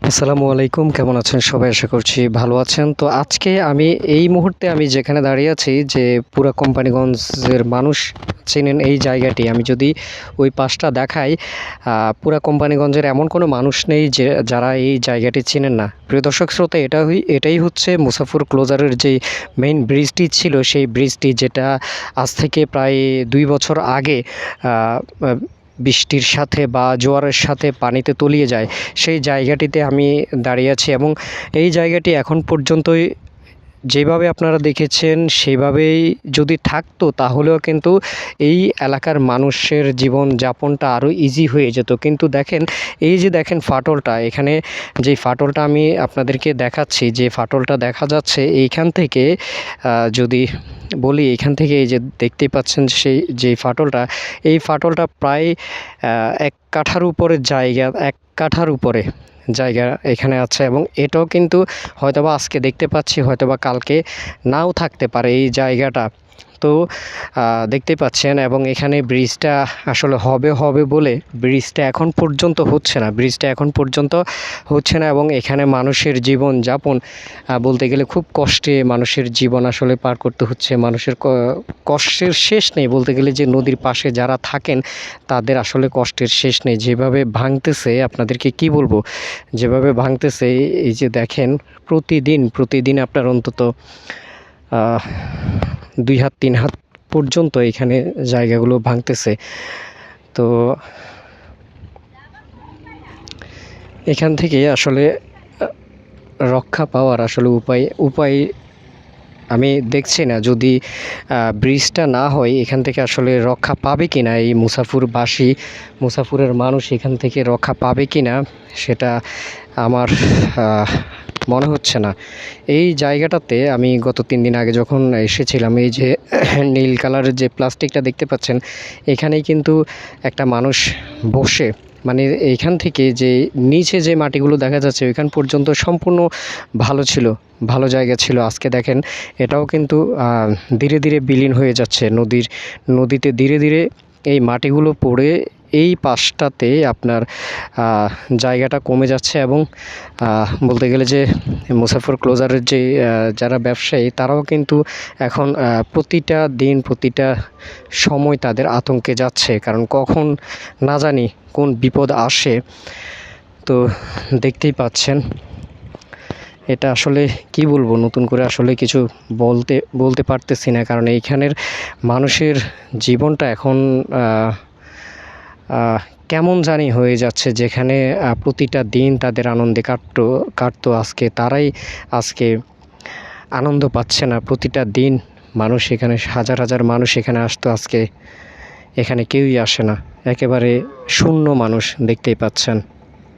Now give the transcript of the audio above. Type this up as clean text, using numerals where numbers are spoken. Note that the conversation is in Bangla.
আসসালামু আলাইকুম। কেমন আছেন সবাই? আশা করছি ভালো আছেন। তো আজকে এই মুহূর্তে আমি যেখানে দাঁড়িয়ে আছি যে পুরা কোম্পানিগঞ্জের মানুষ চেনেন এই জায়গাটি। আমি যদি ওই পাশটা দেখাই, পুরা কোম্পানিগঞ্জের এমন কোনো মানুষ নেই যে যারা এই জায়গাটি চেনেন না। প্রিয় দর্শক শ্রোতা, এটাই হচ্ছে মুসাফর ক্লোজারের যেই মেইন ব্রিজটি ছিল, সেই ব্রিজটি যেটা আজ থেকে প্রায় ২ বছর আগে আ আ বৃষ্টির সাথে বা জোয়ারের সাথে পানিতে তলিয়ে যায়। সেই জায়গাটিতে আমি দাঁড়িয়ে আছি এবং এই জায়গাটি এখন পর্যন্তই যেভাবে আপনারা দেখেছেন সেভাবেই যদি থাকতো তাহলেও কিন্তু এই এলাকার মানুষের জীবনযাপনটা আরও ইজি হয়ে যেত। কিন্তু দেখেন, এই যে দেখেন ফাটলটা, এখানে যেই ফাটলটা আমি আপনাদেরকে দেখাচ্ছি, যে ফাটলটা দেখা যাচ্ছে এইখান থেকে, যদি বলি এইখান থেকে এই যে দেখতেই পাচ্ছেন সেই যেই ফাটলটা, এই ফাটলটা প্রায় ১ কাঠার উপরে জায়গা, ১ কাঠার উপরে জায়গা এখানে আছে এবং এটাও কিন্তু হয়তোবা আজকে দেখতে পাচ্ছি, হয়তোবা কালকে নাও থাকতে পারে এই জায়গাটা। তো দেখতেই পাচ্ছেন এবং এখানে ব্রিজটা আসলে হবে বলে ব্রিজটা এখন পর্যন্ত হচ্ছে না। ব্রিজটা এখন পর্যন্ত হচ্ছে না এবং এখানে মানুষের জীবনযাপন বলতে গেলে খুব কষ্টে মানুষের জীবন আসলে পার করতে হচ্ছে। মানুষের কষ্টের শেষ নেই বলতে গেলে, যে নদীর পাশে যারা থাকেন তাদের আসলে কষ্টের শেষ নেই। যেভাবে ভাঙতেছে আপনাদেরকে কি বলবো, যেভাবে ভাঙতেছে এই যে দেখেন, প্রতিদিন আপনার অন্তত ২ হাত ৩ হাত পর্যন্ত এখানে জায়গাগুলো ভাঙতেছে। তো এখান থেকে আসলে রক্ষা পাওয়ার আসলে উপায় আমি দেখছি না। যদি ব্রিজটা না হয়, এখান থেকে আসলে রক্ষা পাবে কিনা এই মুসাফুরের মানুষ এখান থেকে রক্ষা পাবে কিনা সেটা আমার মনে হচ্ছে না। এই জায়গাটাতে আমি গত ৩ দিন আগে যখন এসেছিলাম, এই যে নীল কালারের যে প্লাস্টিকটা দেখতে পাচ্ছেন, এখানেই কিন্তু একটা মানুষ বসে, মানে এইখান থেকে যে নিচে যে মাটিগুলো দেখা যাচ্ছে ওইখান পর্যন্ত সম্পূর্ণ ভালো জায়গা ছিল। আজকে দেখেন এটাও কিন্তু ধীরে বিলীন হয়ে যাচ্ছে নদীতে ধীরে এই মাটিগুলো পড়ে এই পাশটাতে আপনার জায়গাটা কমে যাচ্ছে এবং বলতে গেলে যে মুসাফর ক্লোজারের যে যারা ব্যবসায়ী, তারাও কিন্তু এখন প্রতিটা দিন প্রতিটা সময় তাদের আতঙ্কে যাচ্ছে, কারণ কখন না জানি কোন বিপদ আসে। তো দেখতেই পাচ্ছেন, এটা আসলে কি বলবো, নতুন করে আসলে কিছু বলতে পারতেছি না, কারণ এইখানের মানুষের জীবনটা এখন কেমন জানি হয়ে যাচ্ছে, যেখানে প্রতিটা দিন তাদের আনন্দে কাটতো, আজকে তারাই আনন্দ পাচ্ছে না। প্রতিটা দিন মানুষ এখানে, হাজার মানুষ এখানে আসতো, আজকে এখানে কেউই আসে না। একেবারে শূন্য মানুষ দেখতেই পাচ্ছেন।